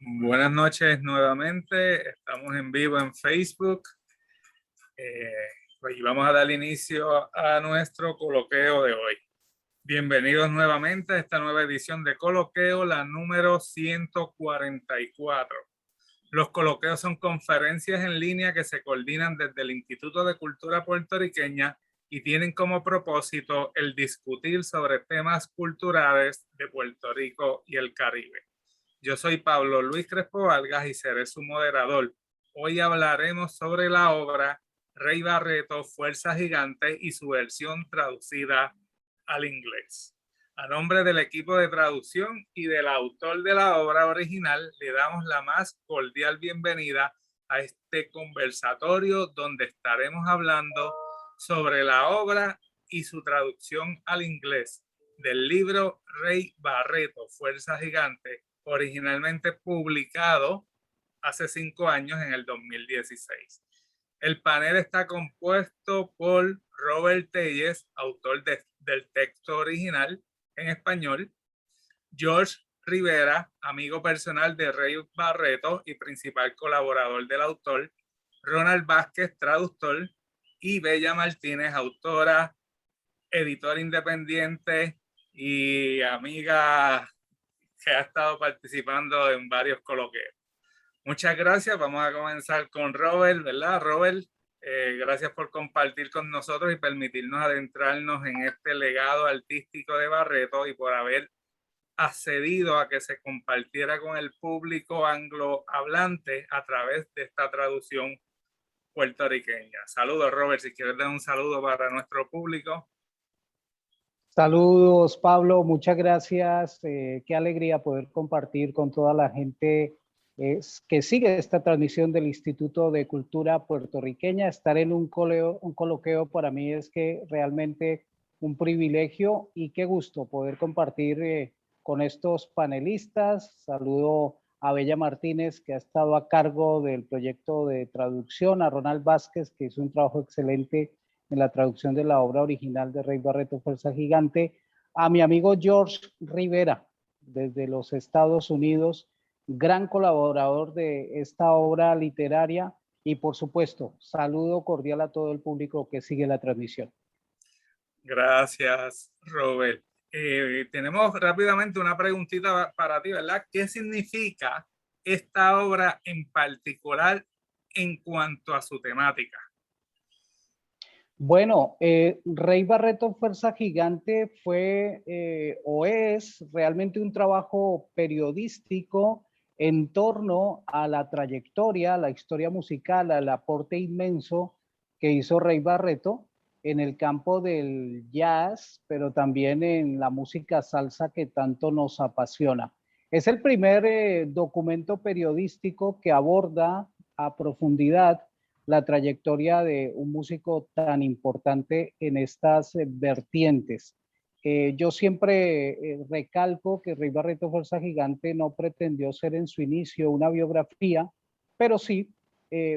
Buenas noches nuevamente, estamos en vivo en Facebook y vamos a dar inicio a nuestro coloqueo de hoy. Bienvenidos nuevamente a esta nueva edición de Coloqueo, la número 144. Los coloqueos son conferencias en línea que se coordinan desde el Instituto de Cultura Puertorriqueña y tienen como propósito el discutir sobre temas culturales de Puerto Rico y el Caribe. Yo soy Pablo Luis Crespo Vargas y seré su moderador. Hoy hablaremos sobre la obra Rey Barreto, Fuerza Gigante y su versión traducida al inglés. A nombre del equipo de traducción y del autor de la obra original, le damos la más cordial bienvenida a este conversatorio donde estaremos hablando sobre la obra y su traducción al inglés del libro Rey Barreto, Fuerza Gigante, originalmente publicado hace 5 años, en el 2016. El panel está compuesto por Robert Telles, autor del texto original en español, George Rivera, amigo personal de Rey Barreto y principal colaborador del autor, Ronald Vázquez, traductor, y Bella Martínez, autora, editora independiente y amiga que ha estado participando en varios coloqueos. Muchas gracias. Vamos a comenzar con Robert, ¿verdad? Robert, gracias por compartir con nosotros y permitirnos adentrarnos en este legado artístico de Barreto y por haber accedido a que se compartiera con el público anglohablante a través de esta traducción puertorriqueña. Saludos, Robert, si quieres dar un saludo para nuestro público. Saludos, Pablo, muchas gracias. Qué alegría poder compartir con toda la gente que sigue esta transmisión del Instituto de Cultura Puertorriqueña. Estar en un coloqueo para mí es que realmente un privilegio y qué gusto poder compartir con estos panelistas. Saludo a Bella Martínez, que ha estado a cargo del proyecto de traducción, a Ronald Vázquez, que hizo un trabajo excelente en la traducción de la obra original de Rey Barreto, Fuerza Gigante, a mi amigo George Rivera, desde los Estados Unidos, gran colaborador de esta obra literaria, y por supuesto, saludo cordial a todo el público que sigue la transmisión. Gracias, Robert. Tenemos rápidamente una preguntita para ti, ¿verdad? ¿Qué significa esta obra en particular en cuanto a su temática? Bueno, Rey Barreto, Fuerza Gigante fue o es realmente un trabajo periodístico en torno a la trayectoria, la historia musical, al aporte inmenso que hizo Rey Barreto en el campo del jazz, pero también en la música salsa que tanto nos apasiona. Es el primer documento periodístico que aborda a profundidad la trayectoria de un músico tan importante en estas vertientes. Yo siempre recalco que Rey Barreto Fuerza Gigante no pretendió ser en su inicio una biografía, pero sí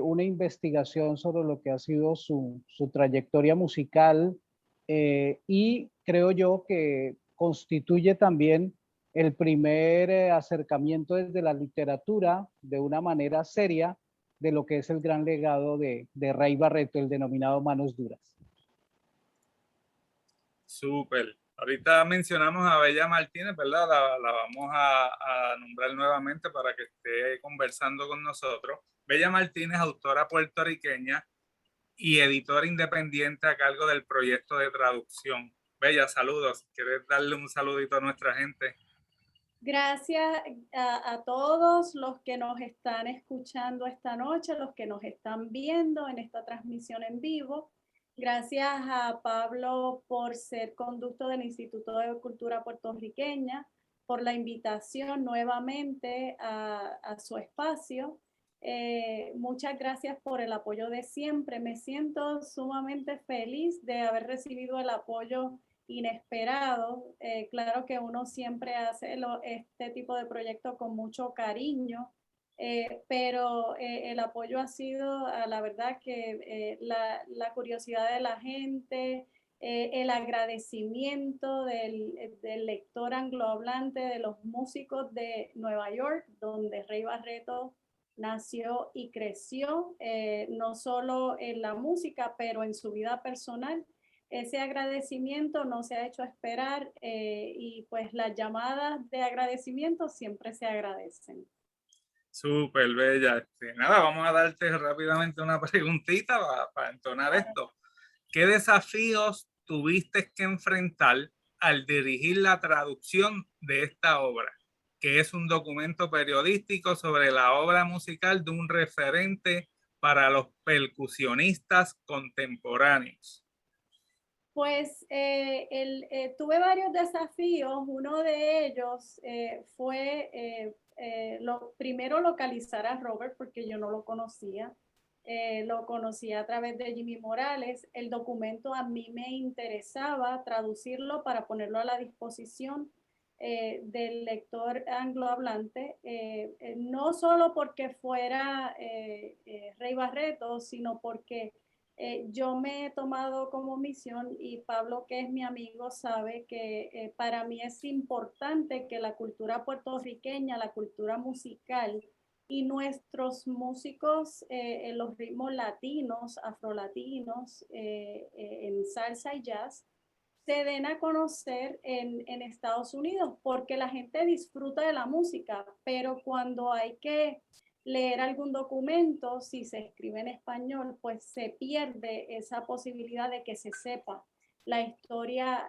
una investigación sobre lo que ha sido su trayectoria musical y creo yo que constituye también el primer acercamiento desde la literatura de una manera seria de lo que es el gran legado de Rey Barreto, el denominado Manos Duras. Súper. Ahorita mencionamos a Bella Martínez, ¿verdad? La vamos a nombrar nuevamente para que esté conversando con nosotros. Bella Martínez, autora puertorriqueña y editora independiente a cargo del proyecto de traducción. Bella, saludos. ¿Quieres darle un saludito a nuestra gente? Gracias a todos los que nos están escuchando esta noche, los que nos están viendo en esta transmisión en vivo. Gracias a Pablo por ser conducto del Instituto de Cultura Puertorriqueña, por la invitación nuevamente a su espacio. Muchas gracias por el apoyo de siempre. Me siento sumamente feliz de haber recibido el apoyo inesperado. Claro que uno siempre hace este tipo de proyectos con mucho cariño, pero el apoyo ha sido, la verdad, que la curiosidad de la gente, el agradecimiento del lector anglohablante, de los músicos de Nueva York, donde Rey Barreto nació y creció, no solo en la música, pero en su vida personal. Ese agradecimiento no se ha hecho esperar y pues las llamadas de agradecimiento siempre se agradecen. Súper bella. Nada, vamos a darte rápidamente una preguntita para entonar esto. ¿Qué desafíos tuviste que enfrentar al dirigir la traducción de esta obra, que es un documento periodístico sobre la obra musical de un referente para los percusionistas contemporáneos? Pues tuve varios desafíos. Uno de ellos fue primero localizar a Robert porque yo no lo conocía. Lo conocía a través de Jimmy Morales. El documento a mí me interesaba traducirlo para ponerlo a la disposición del lector anglohablante, no solo porque fuera Rey Barreto, sino porque yo me he tomado como misión, y Pablo, que es mi amigo, sabe que para mí es importante que la cultura puertorriqueña, la cultura musical y nuestros músicos en los ritmos latinos, afrolatinos, en salsa y jazz, se den a conocer en Estados Unidos, porque la gente disfruta de la música, pero cuando hay que leer algún documento, si se escribe en español, pues se pierde esa posibilidad de que se sepa la historia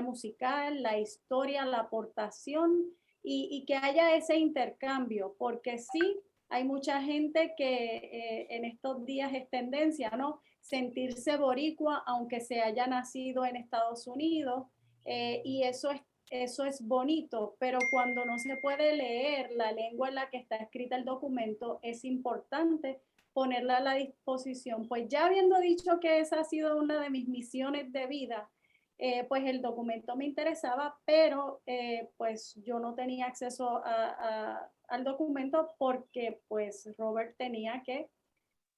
musical, la historia, la aportación y que haya ese intercambio, porque sí, hay mucha gente que en estos días es tendencia, ¿no? Sentirse boricua aunque se haya nacido en Estados Unidos, y eso es bonito, pero cuando no se puede leer la lengua en la que está escrita el documento, es importante ponerla a la disposición. Pues ya habiendo dicho que esa ha sido una de mis misiones de vida, pues el documento me interesaba, pero pues yo no tenía acceso al documento porque pues Robert tenía que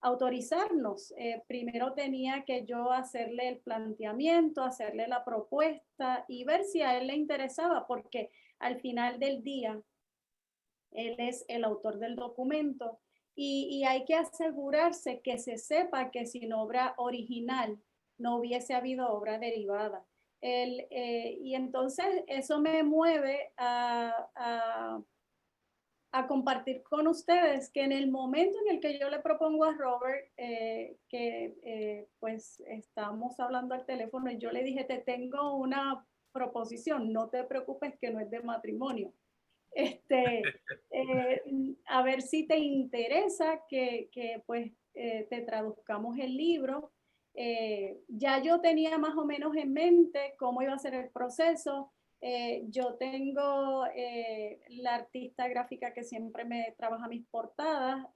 autorizarnos. Primero tenía que yo hacerle el planteamiento, hacerle la propuesta y ver si a él le interesaba, porque al final del día él es el autor del documento y hay que asegurarse que se sepa que sin obra original no hubiese habido obra derivada. Y entonces eso me mueve a compartir con ustedes que en el momento en el que yo le propongo a Robert pues estamos hablando al teléfono y yo le dije, te tengo una proposición, no te preocupes que no es de matrimonio. A ver si te interesa que pues te traduzcamos el libro. Ya yo tenía más o menos en mente cómo iba a ser el proceso. Yo tengo la artista gráfica que siempre me trabaja mis portadas,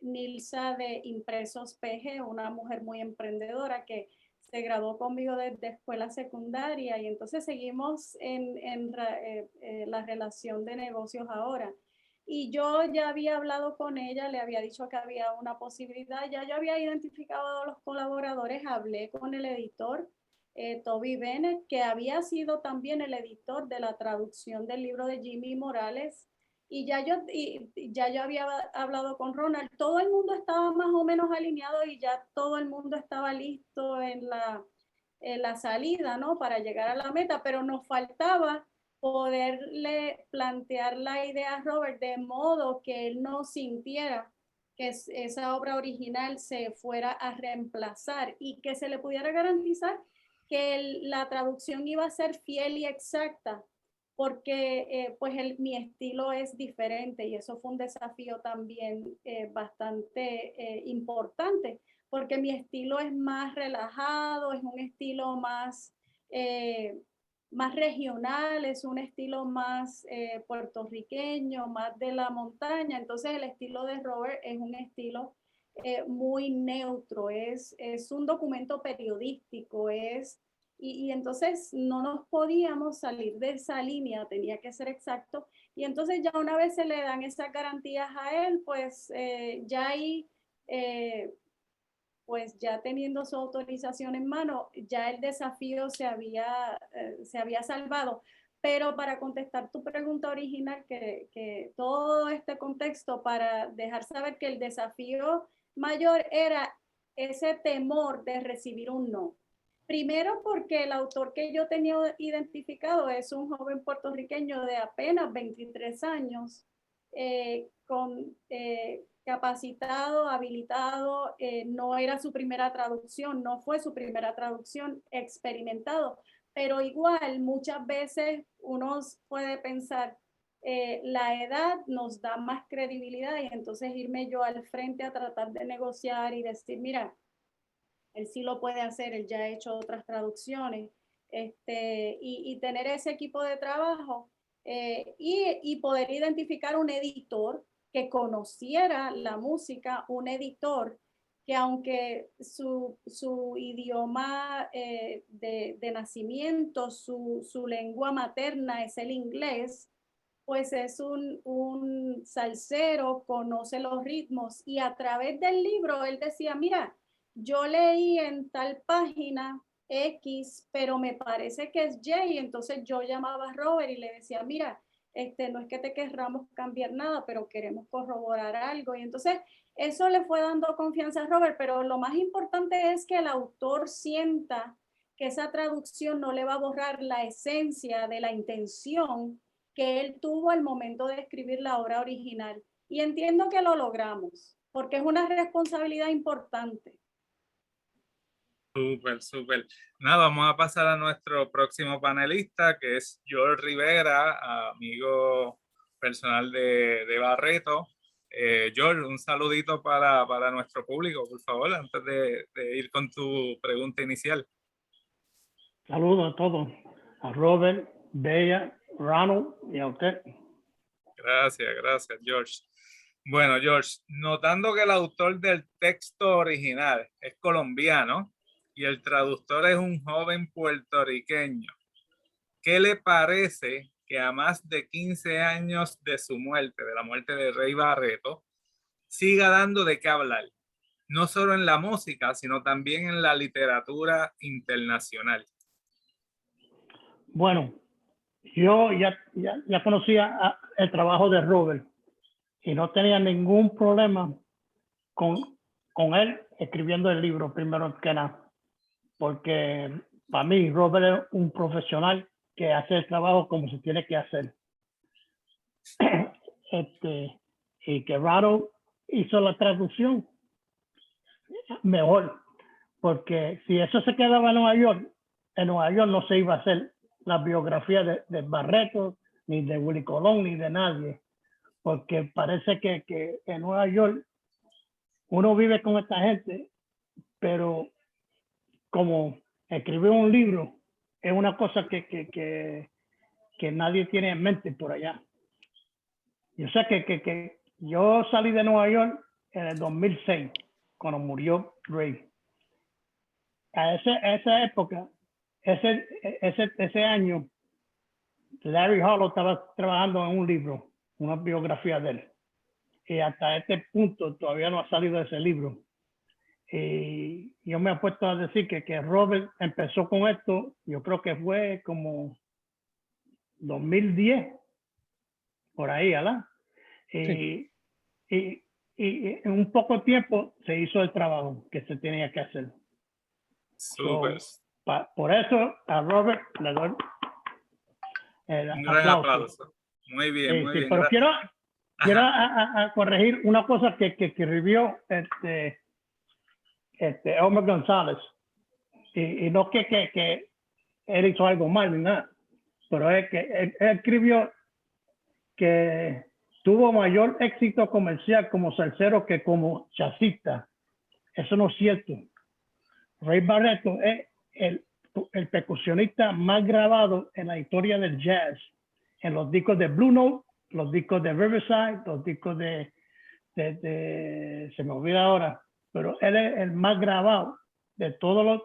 Nilsa de Impresos PG, una mujer muy emprendedora que se graduó conmigo desde escuela secundaria y entonces seguimos en la relación de negocios ahora. Y yo ya había hablado con ella, le había dicho que había una posibilidad, ya yo había identificado a los colaboradores, hablé con el editor, Toby Bennett, que había sido también el editor de la traducción del libro de Jimmy Morales, y ya yo había hablado con Ronald. Todo el mundo estaba más o menos alineado y ya todo el mundo estaba listo en la salida, ¿no? Para llegar a la meta, pero nos faltaba poderle plantear la idea a Robert de modo que él no sintiera que esa obra original se fuera a reemplazar y que se le pudiera garantizar que la traducción iba a ser fiel y exacta, porque pues mi estilo es diferente y eso fue un desafío también bastante importante, porque mi estilo es más relajado, es un estilo más regional, es un estilo más puertorriqueño, más de la montaña. Entonces el estilo de Robert es un estilo muy neutro, es un documento periodístico, y entonces no nos podíamos salir de esa línea, tenía que ser exacto. Y entonces ya una vez se le dan esas garantías a él, pues ya ahí pues ya teniendo su autorización en mano, ya el desafío se había salvado. Pero para contestar tu pregunta original, que todo este contexto para dejar saber que el desafío mayor era ese temor de recibir un no. Primero porque el autor que yo tenía identificado es un joven puertorriqueño de apenas 23 años, capacitado, habilitado, no era su primera traducción, no fue su primera traducción, experimentado, pero igual muchas veces uno puede pensar, la edad nos da más credibilidad y entonces irme yo al frente a tratar de negociar y decir, mira, él sí lo puede hacer, él ya ha hecho otras traducciones, y tener ese equipo de trabajo, y poder identificar un editor que conociera la música, un editor que aunque su idioma de nacimiento, su lengua materna es el inglés, pues es un salsero, conoce los ritmos y a través del libro él decía, mira, yo leí en tal página X, pero me parece que es Y, entonces yo llamaba a Robert y le decía, mira, no es que te querramos cambiar nada, pero queremos corroborar algo. Y entonces eso le fue dando confianza a Robert, pero lo más importante es que el autor sienta que esa traducción no le va a borrar la esencia de la intención que él tuvo al momento de escribir la obra original. Y entiendo que lo logramos, porque es una responsabilidad importante. Súper, súper. Nada, vamos a pasar a nuestro próximo panelista, que es George Rivera, amigo personal de Barreto. George, un saludito para nuestro público, por favor, antes de ir con tu pregunta inicial. Saludos a todos, a Robert, Bella, Ronald y a usted. Gracias, George. Bueno, George, notando que el autor del texto original es colombiano y el traductor es un joven puertorriqueño, ¿qué le parece que a más de 15 años de su muerte, de la muerte de Rey Barreto, siga dando de qué hablar? No solo en la música, sino también en la literatura internacional. Bueno, yo ya conocía el trabajo de Robert y no tenía ningún problema con él escribiendo el libro, primero que nada, porque para mí Robert es un profesional que hace el trabajo como se tiene que hacer. Y que Rado hizo la traducción mejor, porque si eso se quedaba en Nueva York no se iba a hacer la biografía de Barreto, ni de Willy Colón, ni de nadie, porque parece que en Nueva York uno vive con esta gente, pero como escribió un libro, es una cosa que nadie tiene en mente por allá. Yo sé que yo salí de Nueva York en el 2006, cuando murió Ray. A esa época, ese año, Larry Harlow estaba trabajando en un libro, una biografía de él. Y hasta este punto todavía no ha salido ese libro. Y yo me he puesto a decir que Robert empezó con esto, yo creo que fue como 2010, por ahí, ¿verdad? Sí. Y en un poco tiempo se hizo el trabajo que se tenía que hacer. Súper. Por eso a Robert le doy un gran aplauso. Muy bien, muy bien. Pero quiero a corregir una cosa que escribió Elmer González. Y no que él hizo algo mal ni nada, pero es que él escribió que tuvo mayor éxito comercial como salsero que como jazzista. Eso no es cierto. Ray Barreto es el percusionista más grabado en la historia del jazz, en los discos de Blue Note, los discos de Riverside, los discos de se me olvida ahora, pero él es el más grabado de todos los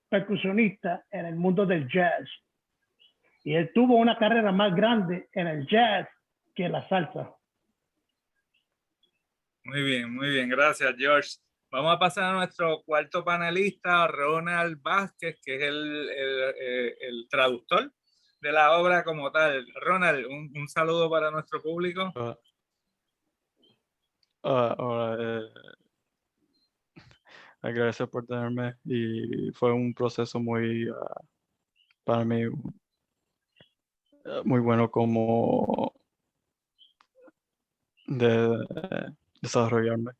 percusionistas en el mundo del jazz. Y él tuvo una carrera más grande en el jazz que en la salsa. Muy bien, gracias, George. Vamos a pasar a nuestro cuarto panelista, Ronald Vázquez, que es el traductor de la obra como tal. Ronald, un saludo para nuestro público. Ahora, gracias por tenerme y fue un proceso muy, para mí, muy bueno como de desarrollarme.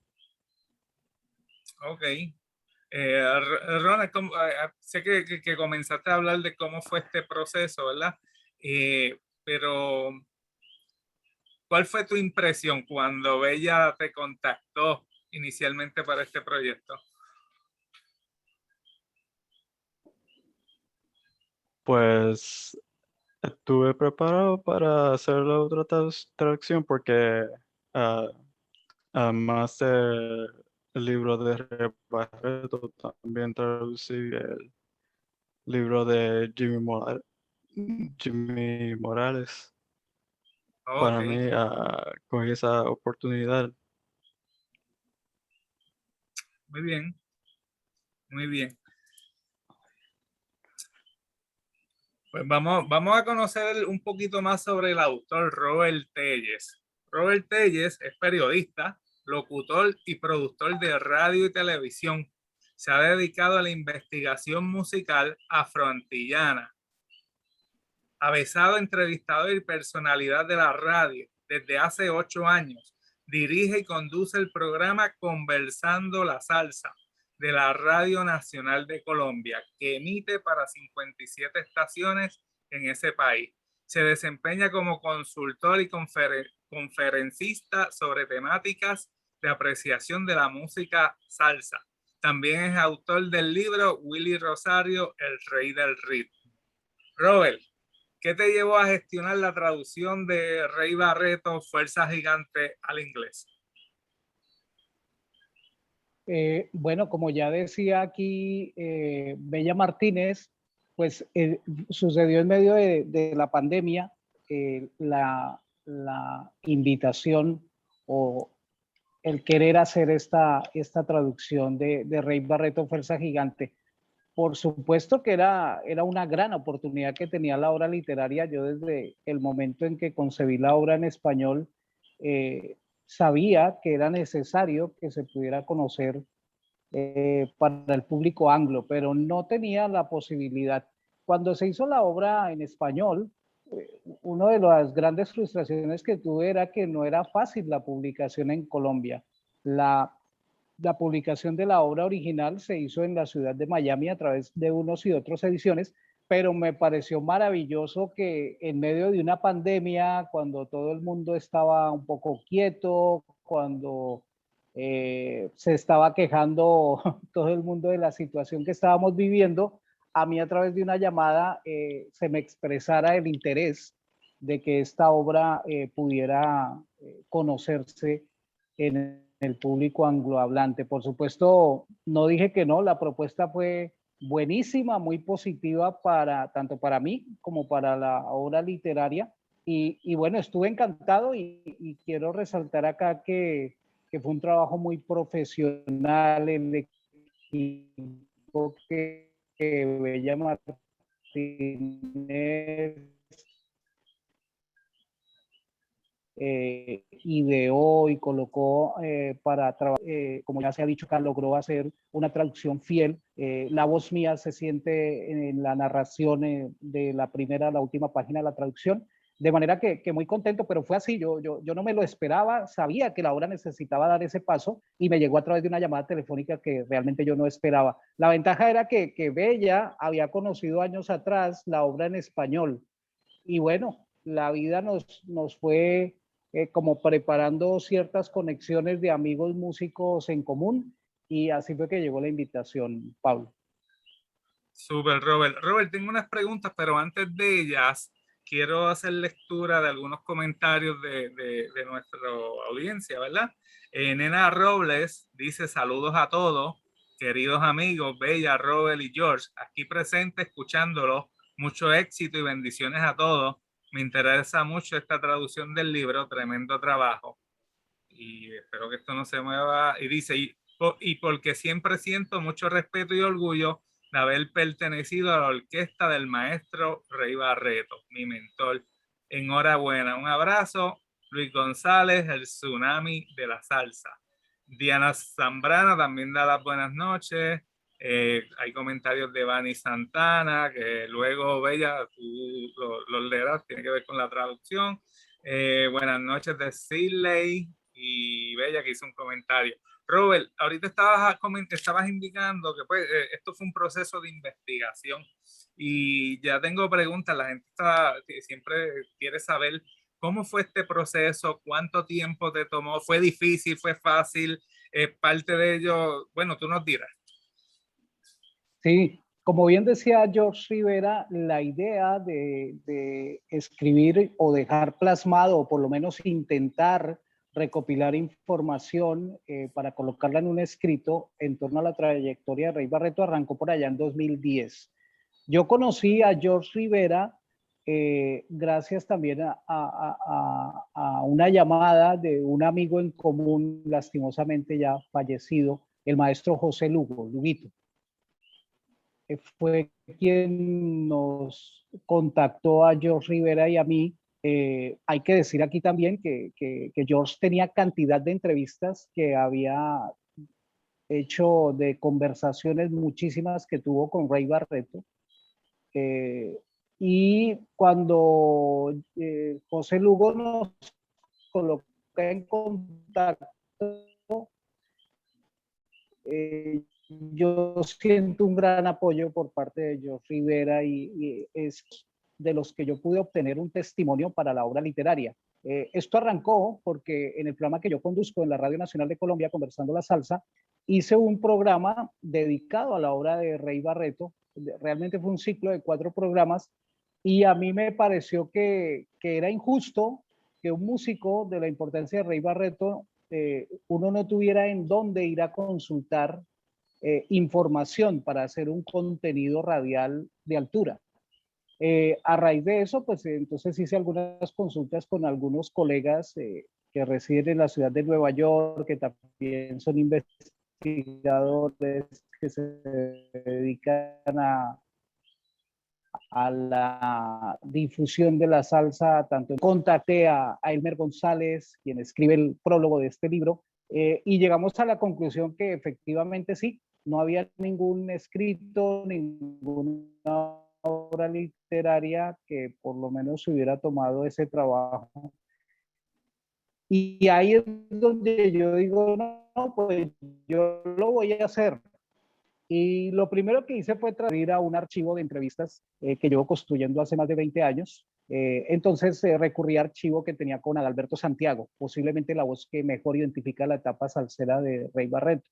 Ok. Ronald, sé que comenzaste a hablar de cómo fue este proceso, ¿verdad? Pero, ¿cuál fue tu impresión cuando Bella te contactó inicialmente para este proyecto? Pues estuve preparado para hacer la otra traducción porque ah, además del libro de Rey Barreto, también traducí el libro de Jimmy Morales. Para Ok, mí, con esa oportunidad. muy bien, muy bien. Pues vamos a conocer un poquito más sobre el autor Robert Telles. Robert Telles es periodista, locutor y productor de radio y televisión. Se ha dedicado a la investigación musical afroantillana. Avezado entrevistador y personalidad de la radio desde hace 8 años, dirige y conduce el programa Conversando la Salsa de la Radio Nacional de Colombia, que emite para 57 estaciones en ese país. Se desempeña como consultor y conferencista sobre temáticas de apreciación de la música salsa. También es autor del libro Willy Rosario, El Rey del Ritmo. Robert, ¿qué te llevó a gestionar la traducción de Rey Barreto, Fuerza Gigante, al inglés? Bueno, como ya decía aquí Bella Martínez, pues sucedió en medio de la pandemia la invitación o el querer hacer esta traducción de Rey Barreto, Fuerza Gigante. Por supuesto que era una gran oportunidad que tenía la obra literaria. Yo desde el momento en que concebí la obra en español, sabía que era necesario que se pudiera conocer para el público anglo, pero no tenía la posibilidad. Cuando se hizo la obra en español, una de las grandes frustraciones que tuve era que no era fácil la publicación en Colombia. La publicación de la obra original se hizo en la ciudad de Miami a través de unos y otros ediciones, pero me pareció maravilloso que en medio de una pandemia, cuando todo el mundo estaba un poco quieto, cuando se estaba quejando todo el mundo de la situación que estábamos viviendo, a mí a través de una llamada se me expresara el interés de que esta obra pudiera conocerse en el público anglohablante. Por supuesto, no dije que no, la propuesta fue buenísima, muy positiva tanto para mí como para la obra literaria. Y bueno, estuve encantado y quiero resaltar acá que fue un trabajo muy profesional, el equipo que Bella Martínez ideó y colocó para trabajar, como ya se ha dicho acá, logró hacer una traducción fiel. La voz mía se siente en la narración de la primera a la última página de la traducción. De manera que muy contento, pero fue así, yo no me lo esperaba, sabía que la obra necesitaba dar ese paso y me llegó a través de una llamada telefónica que realmente yo no esperaba. La ventaja era que Bella había conocido años atrás la obra en español y bueno, la vida nos fue como preparando ciertas conexiones de amigos músicos en común y así fue que llegó la invitación, Pablo. Súper, Robert. Robert, tengo unas preguntas, pero antes de ellas, quiero hacer lectura de algunos comentarios de nuestra audiencia, ¿verdad? Nena Robles dice saludos a todos, queridos amigos, Bella, Robert y George, aquí presente escuchándolos. Mucho éxito y bendiciones a todos. Me interesa mucho esta traducción del libro, tremendo trabajo. Y espero que esto no se mueva. Y dice, y porque siempre siento mucho respeto y orgullo de haber pertenecido a la orquesta del maestro Rey Barreto, mi mentor. Enhorabuena, un abrazo, Luis González, el tsunami de la salsa. Diana Zambrana también da las buenas noches. Hay comentarios de Vani Santana, que luego, Bella, tú los leerás, tiene que ver con la traducción. Buenas noches de Sidley y Bella, que hizo un comentario. Robert, ahorita estabas indicando que pues, esto fue un proceso de investigación y ya tengo preguntas. La gente siempre quiere saber cómo fue este proceso, cuánto tiempo te tomó, fue difícil, fue fácil, parte de ello, bueno, tú nos dirás. Sí, como bien decía George Rivera, la idea de escribir o dejar plasmado, o por lo menos intentar recopilar información para colocarla en un escrito en torno a la trayectoria de Rey Barreto arrancó por allá en 2010. Yo conocí a George Rivera gracias también a una llamada de un amigo en común, lastimosamente ya fallecido, el maestro José Lugo, Luguito. Fue quien nos contactó a George Rivera y a mí. Hay que decir aquí también que George tenía cantidad de entrevistas que había hecho, de conversaciones muchísimas que tuvo con Rey Barreto. Y cuando José Lugo nos coloca en contacto, yo siento un gran apoyo por parte de George Rivera y es de los que yo pude obtener un testimonio para la obra literaria. Esto arrancó porque en el programa que yo conduzco en la Radio Nacional de Colombia, Conversando la Salsa, hice un programa dedicado a la obra de Rey Barreto. Realmente fue un ciclo de 4 programas y a mí me pareció que era injusto que un músico de la importancia de Rey Barreto uno no tuviera en dónde ir a consultar información para hacer un contenido radial de altura. A raíz de eso, pues entonces hice algunas consultas con algunos colegas que residen en la ciudad de Nueva York, que también son investigadores que se dedican a la difusión de la salsa. Tanto contacté a Elmer González, quien escribe el prólogo de este libro, y llegamos a la conclusión que efectivamente sí, no había ningún escrito, ninguna obra literaria que por lo menos hubiera tomado ese trabajo. Y ahí es donde yo digo, no, pues yo lo voy a hacer. Y lo primero que hice fue traer a un archivo de entrevistas que llevo construyendo hace más de 20 años. Entonces recurrí a archivo que tenía con Adalberto Santiago, posiblemente la voz que mejor identifica la etapa salsera de Rey Barreto.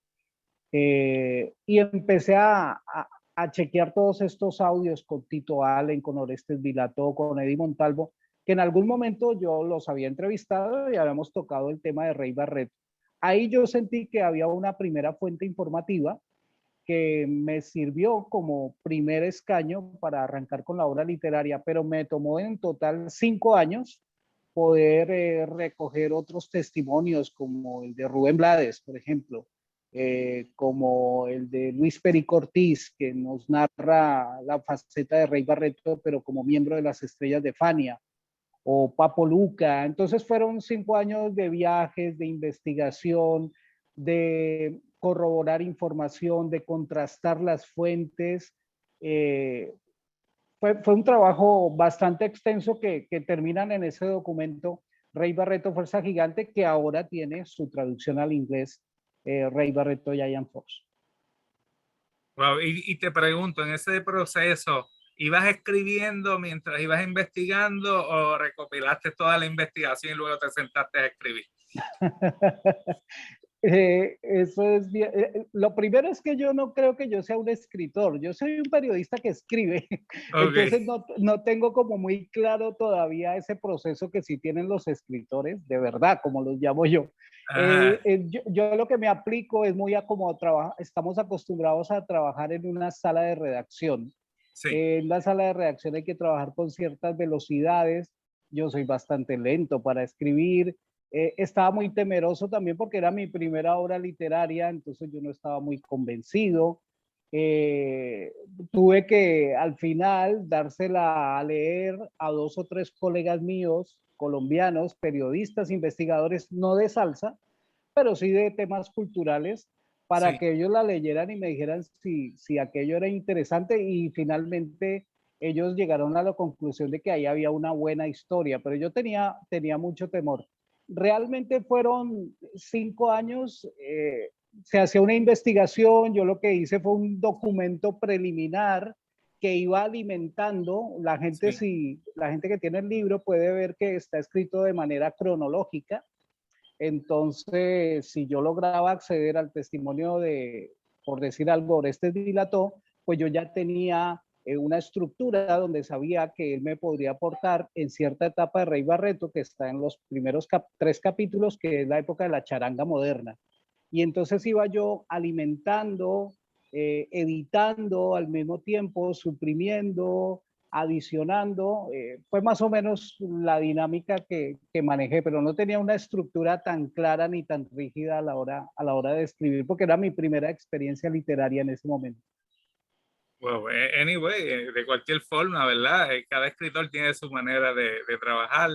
Y empecé a chequear todos estos audios con Tito Allen, con Orestes Vilató, con Eddie Montalvo, que en algún momento yo los había entrevistado y habíamos tocado el tema de Rey Barreto. Ahí yo sentí que había una primera fuente informativa que me sirvió como primer escaño para arrancar con la obra literaria, pero me tomó en total 5 años poder recoger otros testimonios como el de Rubén Blades, por ejemplo, como el de Luis Perico Ortiz, que nos narra la faceta de Rey Barreto, pero como miembro de las Estrellas de Fania, o Papo Luca. Entonces fueron 5 años de viajes, de investigación, de corroborar información, de contrastar las fuentes. Fue un trabajo bastante extenso que terminan en ese documento Rey Barreto, Fuerza Gigante, que ahora tiene su traducción al inglés, Rey Barreto, Giant Fox. Wow, y te pregunto, en ese proceso, ¿ibas escribiendo mientras ibas investigando o recopilaste toda la investigación y luego te sentaste a escribir? Eso es bien. Lo primero es que yo no creo que yo sea un escritor, yo soy un periodista que escribe, Okay. entonces no tengo como muy claro todavía ese proceso que sí tienen los escritores, de verdad, como los llamo yo. Yo lo que me aplico es muy a como estamos acostumbrados a trabajar en una sala de redacción. Sí. En la sala de redacción hay que trabajar con ciertas velocidades, yo soy bastante lento para escribir. Estaba muy temeroso también porque era mi primera obra literaria, entonces yo no estaba muy convencido. Tuve que al final dársela a leer a 2 o 3 colegas míos, colombianos, periodistas, investigadores, no de salsa, pero sí de temas culturales, para Sí. que ellos la leyeran y me dijeran si aquello era interesante, y finalmente ellos llegaron a la conclusión de que ahí había una buena historia, pero yo tenía mucho temor. Realmente fueron 5 años, se hacía una investigación, yo lo que hice fue un documento preliminar que iba alimentando. La gente, Sí. la gente que tiene el libro puede ver que está escrito de manera cronológica. Entonces, si yo lograba acceder al testimonio de, por decir algo, Orestes Dilató, pues yo ya tenía una estructura donde sabía que él me podría aportar en cierta etapa de Rey Barreto, que está en los primeros 3 capítulos, que es la época de la charanga moderna. Y entonces iba yo alimentando, editando al mismo tiempo, suprimiendo, adicionando. Fue más o menos la dinámica que manejé, pero no tenía una estructura tan clara ni tan rígida a la hora de escribir, porque era mi primera experiencia literaria en ese momento. Well, anyway, de cualquier forma, ¿verdad? Cada escritor tiene su manera de trabajar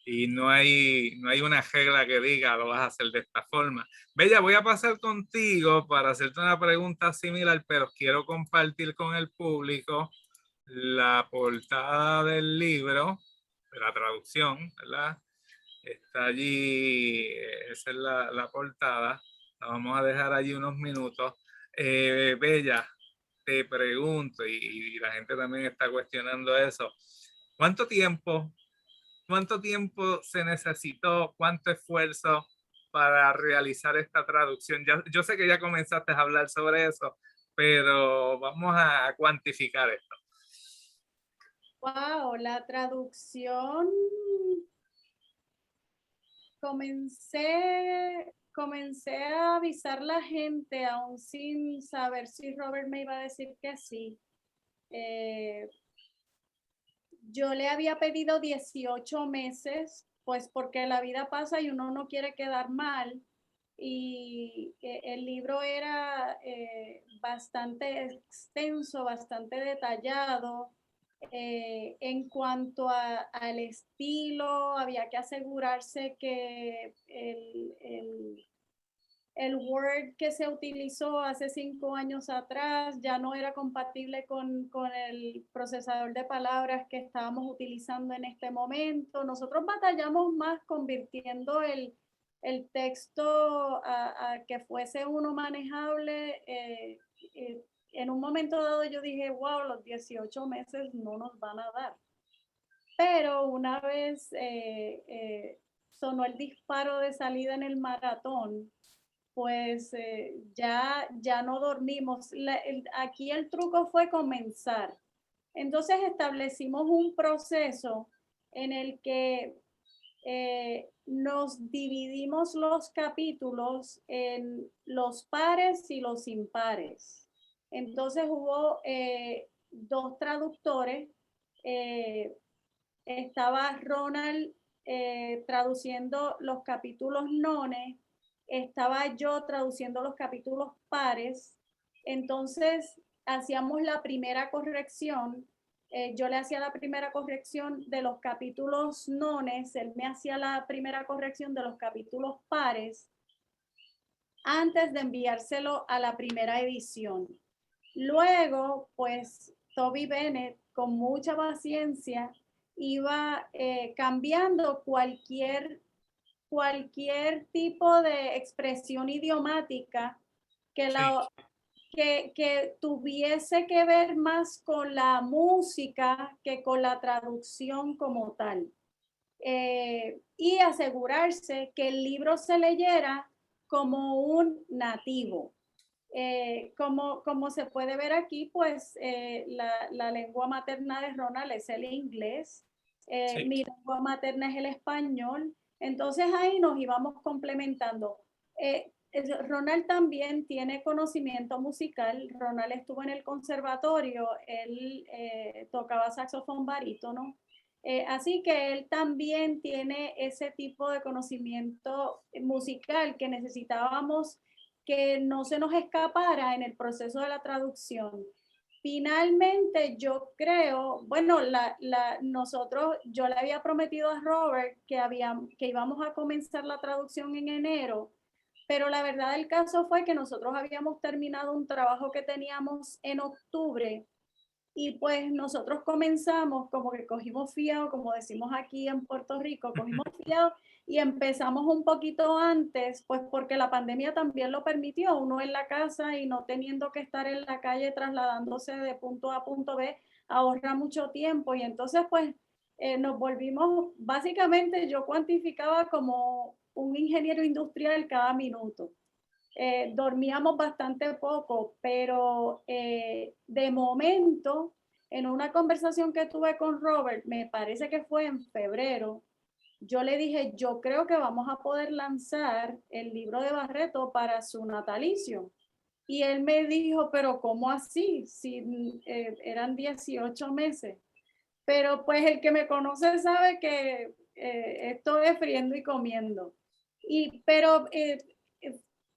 y no hay una regla que diga lo vas a hacer de esta forma. Bella, voy a pasar contigo para hacerte una pregunta similar, pero quiero compartir con el público la portada del libro, de la traducción, ¿verdad? Está allí, esa es la portada. La vamos a dejar allí unos minutos. Bella, te pregunto, y la gente también está cuestionando eso, ¿cuánto tiempo, cuánto tiempo se necesitó, cuánto esfuerzo para realizar esta traducción? Yo sé que ya comenzaste a hablar sobre eso, pero vamos a cuantificar esto. Wow, la traducción. Comencé a avisar a la gente, aún sin saber si Robert me iba a decir que sí. Yo le había pedido 18 meses, pues porque la vida pasa y uno no quiere quedar mal. Y el libro era bastante extenso, bastante detallado. En cuanto al estilo, había que asegurarse que el Word que se utilizó hace 5 años atrás ya no era compatible con el procesador de palabras que estábamos utilizando en este momento. Nosotros batallamos más convirtiendo el texto a que fuese uno manejable. En un momento dado yo dije, wow, los 18 meses no nos van a dar. Pero una vez sonó el disparo de salida en el maratón, pues ya no dormimos. Aquí el truco fue comenzar. Entonces establecimos un proceso en el que nos dividimos los capítulos en los pares y los impares. Entonces hubo 2 traductores. Estaba Ronald traduciendo los capítulos nones, estaba yo traduciendo los capítulos pares. Entonces hacíamos la primera corrección. Yo le hacía la primera corrección de los capítulos nones, él me hacía la primera corrección de los capítulos pares antes de enviárselo a la primera edición. Luego, pues, Toby Bennett, con mucha paciencia, iba cambiando cualquier tipo de expresión idiomática que, que tuviese que ver más con la música que con la traducción como tal. Y asegurarse que el libro se leyera como un nativo. Como se puede ver aquí, pues la lengua materna de Ronald es el inglés, Sí. mi lengua materna es el español, entonces ahí nos íbamos complementando. Ronald también tiene conocimiento musical. Ronald estuvo en el conservatorio, él tocaba saxofón barítono Así que él también tiene ese tipo de conocimiento musical que necesitábamos que no se nos escapara en el proceso de la traducción. Finalmente, yo creo, bueno, yo le había prometido a Robert que íbamos a comenzar la traducción en enero, pero la verdad del caso fue que nosotros habíamos terminado un trabajo que teníamos en octubre y pues nosotros comenzamos como que cogimos fiado, como decimos aquí en Puerto Rico, cogimos fiado y empezamos un poquito antes, pues porque la pandemia también lo permitió, uno en la casa y no teniendo que estar en la calle trasladándose de punto A a punto B, ahorra mucho tiempo y entonces pues nos volvimos, básicamente yo cuantificaba como un ingeniero industrial cada minuto. Dormíamos bastante poco, pero de momento, en una conversación que tuve con Robert, me parece que fue en febrero, yo le dije, yo creo que vamos a poder lanzar el libro de Barreto para su natalicio. Y él me dijo, pero ¿cómo así? Si eran 18 meses. Pero pues el que me conoce sabe que esto es friendo y comiendo. Pero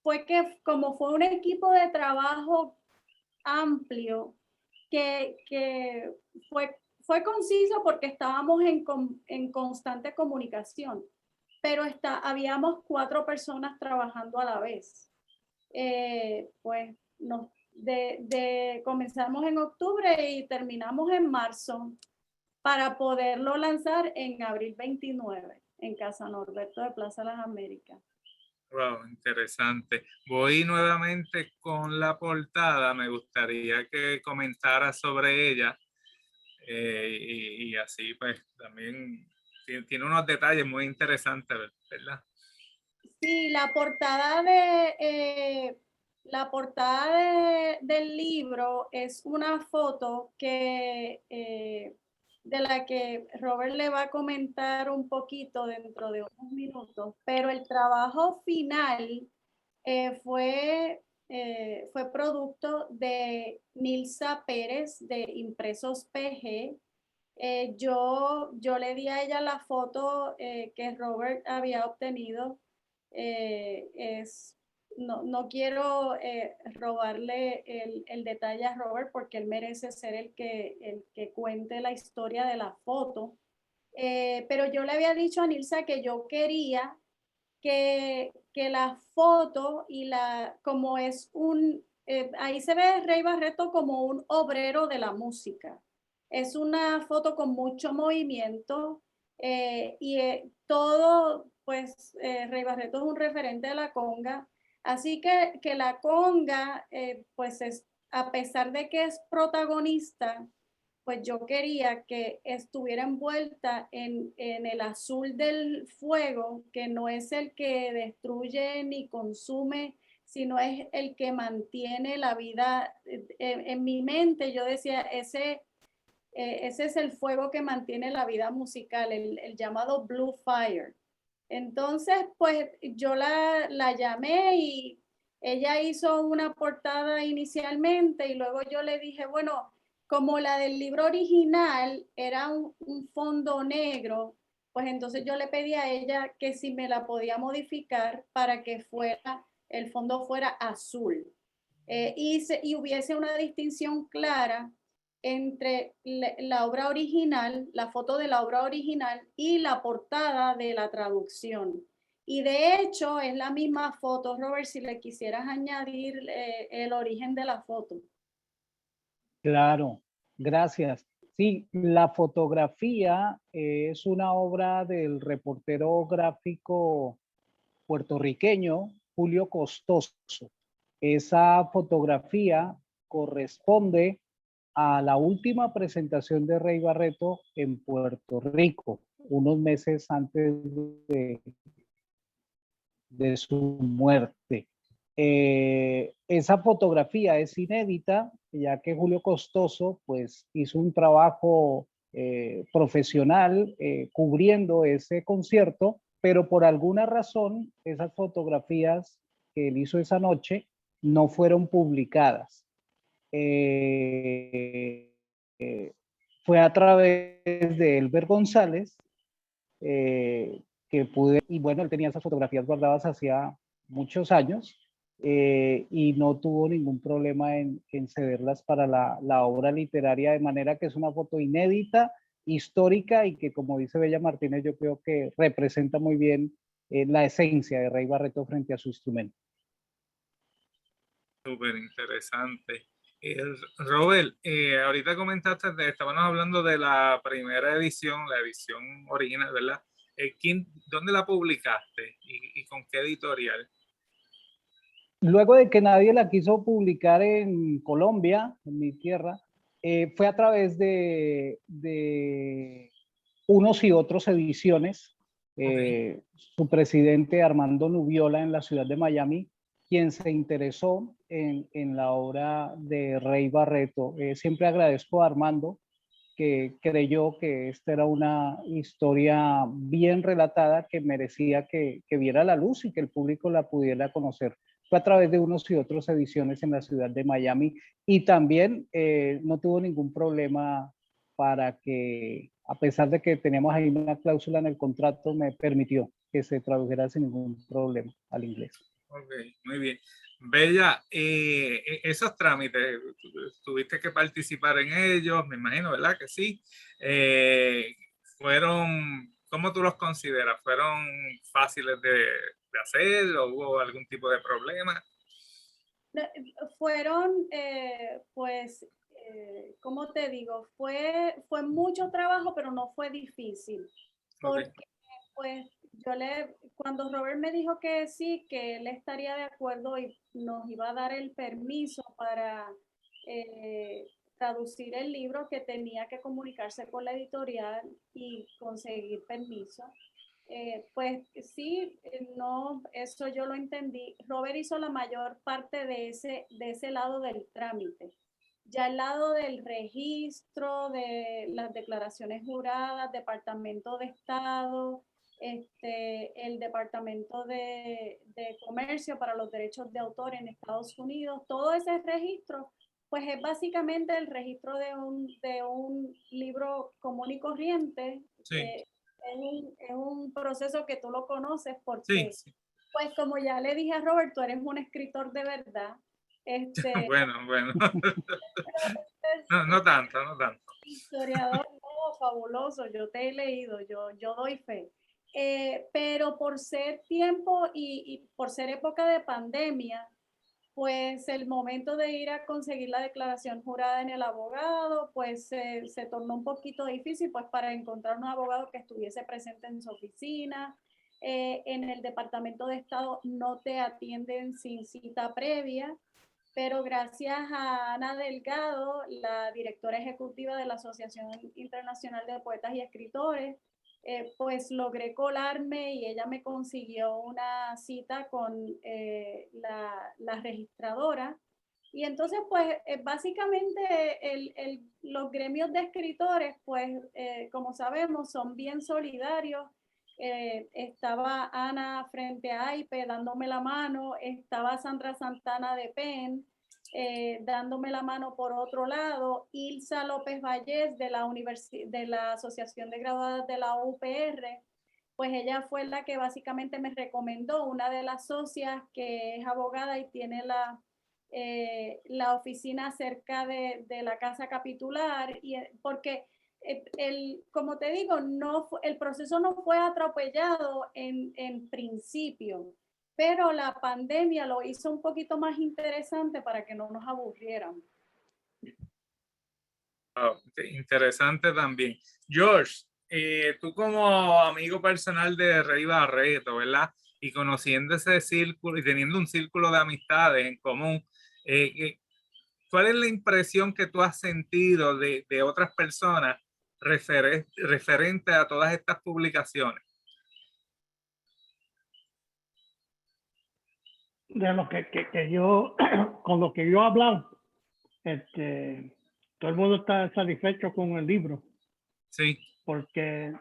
fue que como fue un equipo de trabajo amplio, que fue conciso porque estábamos en constante comunicación, pero habíamos 4 personas trabajando a la vez. Pues comenzamos en octubre y terminamos en marzo para poderlo lanzar en abril 29 en Casa Norberto de Plaza Las Américas. Wow, interesante. Voy nuevamente con la portada. Me gustaría que comentara sobre ella y así pues también tiene unos detalles muy interesantes, ¿verdad? Sí, del libro es una foto de la que Robert le va a comentar un poquito dentro de unos minutos, pero el trabajo final fue producto de Nilsa Pérez de Impresos PG. Yo le di a ella la foto que Robert había obtenido. No quiero robarle el detalle a Robert porque él merece ser el que cuente la historia de la foto. Pero yo le había dicho a Nilsa que yo quería que la foto como es ahí se ve Rey Barreto como un obrero de la música. Es una foto con mucho movimiento todo, pues Rey Barreto es un referente de la conga, así que la conga, pues a pesar de que es protagonista, pues yo quería que estuviera envuelta en el azul del fuego, que no es el que destruye ni consume, sino es el que mantiene la vida. En mi mente yo decía, ese es el fuego que mantiene la vida musical, el llamado Blue Fire. Entonces, pues yo la llamé y ella hizo una portada inicialmente y luego yo le dije, bueno, como la del libro original era un fondo negro, pues entonces yo le pedí a ella que si me la podía modificar para que el fondo fuera azul y hubiese una distinción clara entre la obra original, la foto de la obra original y la portada de la traducción. Y de hecho es la misma foto, Robert, si le quisieras añadir el origen de la foto. Claro, gracias. Sí, la fotografía es una obra del reportero gráfico puertorriqueño Julio Costoso. Esa fotografía corresponde a la última presentación de Rey Barreto en Puerto Rico, unos meses antes de su muerte. Esa fotografía es inédita, ya que Julio Costoso pues, hizo un trabajo profesional cubriendo ese concierto, pero por alguna razón esas fotografías que él hizo esa noche no fueron publicadas. fue a través de Elber González que pude, y bueno, él tenía esas fotografías guardadas hacía muchos años y no tuvo ningún problema en cederlas para la obra literaria, de manera que es una foto inédita, histórica y que, como dice Bella Martínez, yo creo que representa muy bien la esencia de Rey Barreto frente a su instrumento. Súper interesante. Robert, ahorita comentaste, estábamos hablando de la primera edición, la edición original, ¿verdad? ¿Dónde la publicaste y con qué editorial? Luego de que nadie la quiso publicar en Colombia, en mi tierra, fue a través de Unos y Otros Ediciones. Okay. Su presidente Armando Nubiola en la ciudad de Miami, quien se interesó en la obra de Rey Barreto. Siempre agradezco a Armando, que creyó que esta era una historia bien relatada que merecía que viera la luz y que el público la pudiera conocer. Fue a través de Unos y Otros Ediciones en la ciudad de Miami y también no tuvo ningún problema para que, a pesar de que teníamos ahí una cláusula en el contrato, me permitió que se tradujera sin ningún problema al inglés. Ok, muy bien. Bella, esos trámites, tuviste que participar en ellos, me imagino, ¿verdad? Que sí. ¿Cómo tú los consideras? ¿Fueron fáciles de hacer o hubo algún tipo de problema? Fueron, ¿cómo te digo? Fue mucho trabajo, pero no fue difícil. Porque, Okay. pues, cuando Robert me dijo que sí, que él estaría de acuerdo y nos iba a dar el permiso para traducir el libro, que tenía que comunicarse con la editorial y conseguir permiso. Pues sí, no, eso yo lo entendí. Robert hizo la mayor parte de ese lado del trámite. Ya el lado del registro, de las declaraciones juradas, Departamento de Estado, el Departamento de Comercio para los Derechos de Autor en Estados Unidos, todo ese registro, pues es básicamente el registro de un libro común y corriente. Sí. Es un proceso que tú lo conoces porque, Sí. pues como ya le dije a Robert, tú eres un escritor de verdad. Bueno. No tanto. Historiador, no, fabuloso, yo te he leído, yo doy fe. Pero por ser tiempo y por ser época de pandemia, pues el momento de ir a conseguir la declaración jurada en el abogado, pues se tornó un poquito difícil, pues para encontrar un abogado que estuviese presente en su oficina. En el Departamento de Estado no te atienden sin cita previa, pero gracias a Ana Delgado, la directora ejecutiva de la Asociación Internacional de Poetas y Escritores, pues logré colarme y ella me consiguió una cita con la registradora. Y entonces, pues, básicamente los gremios de escritores, pues, como sabemos, son bien solidarios. Estaba Ana frente a AIPE dándome la mano, estaba Sandra Santana de PEN dándome la mano por otro lado, Ilsa López Vallés de la Asociación de Graduadas de la UPR, pues ella fue la que básicamente me recomendó, una de las socias que es abogada y tiene la oficina cerca de la casa capitular, y porque como te digo, el proceso no fue atropellado en principio, pero la pandemia lo hizo un poquito más interesante para que no nos aburrieran. Oh, interesante también. George, tú como amigo personal de Rey Barreto, ¿verdad? Y conociendo ese círculo y teniendo un círculo de amistades en común, ¿cuál es la impresión que tú has sentido de otras personas referente a todas estas publicaciones? De lo que yo, con lo que yo he hablado, todo el mundo está satisfecho con el libro. Sí. Porque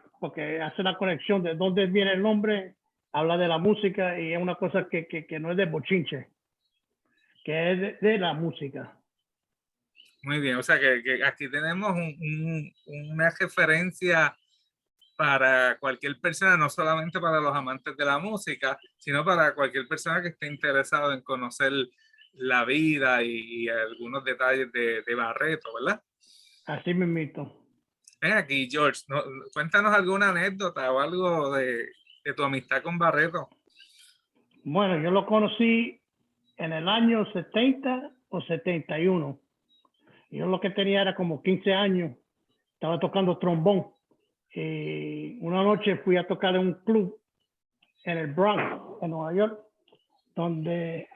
hace la conexión de dónde viene el nombre, habla de la música y es una cosa que no es de bochinche, que es de la música. Muy bien, o sea que aquí tenemos una referencia para cualquier persona, no solamente para los amantes de la música, sino para cualquier persona que esté interesado en conocer la vida y algunos detalles de Barreto, ¿verdad? Así mismito. Ven aquí, George, cuéntanos alguna anécdota o algo de tu amistad con Barreto. Bueno, yo lo conocí en el año 70 o 71. Yo lo que tenía era como 15 años. Estaba tocando trombón. Y una noche fui a tocar en un club en el Bronx, en Nueva York, donde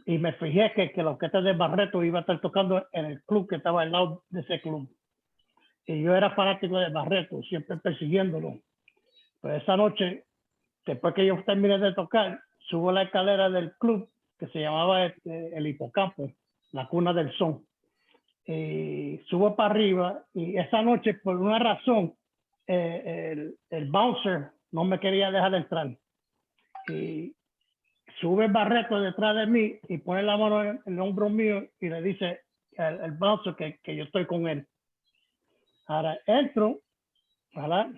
y me fijé que la orquesta de Barreto iba a estar tocando en el club que estaba al lado de ese club. Y yo era fanático de Barreto, siempre persiguiéndolo. Pues esa noche, después que yo terminé de tocar, subo la escalera del club que se llamaba el Hipocampo, la cuna del son. Y subo para arriba y esa noche, por una razón, el bouncer no me quería dejar entrar. Y sube Barreto detrás de mí y pone la mano en el hombro mío y le dice al bouncer que yo estoy con él. Ahora entro, ¿verdad?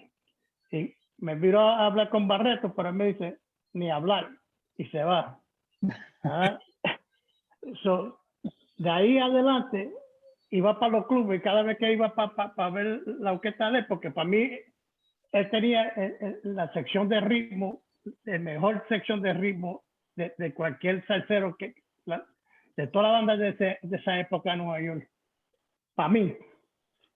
Y me viro a hablar con Barreto, pero él me dice, ni hablar, y se va. So, de ahí adelante, iba para los clubes y cada vez que iba para ver la orquesta de él, porque para mí él tenía la sección de ritmo, la mejor sección de ritmo de cualquier salsero, de toda la banda de esa época en Nueva York, para mí.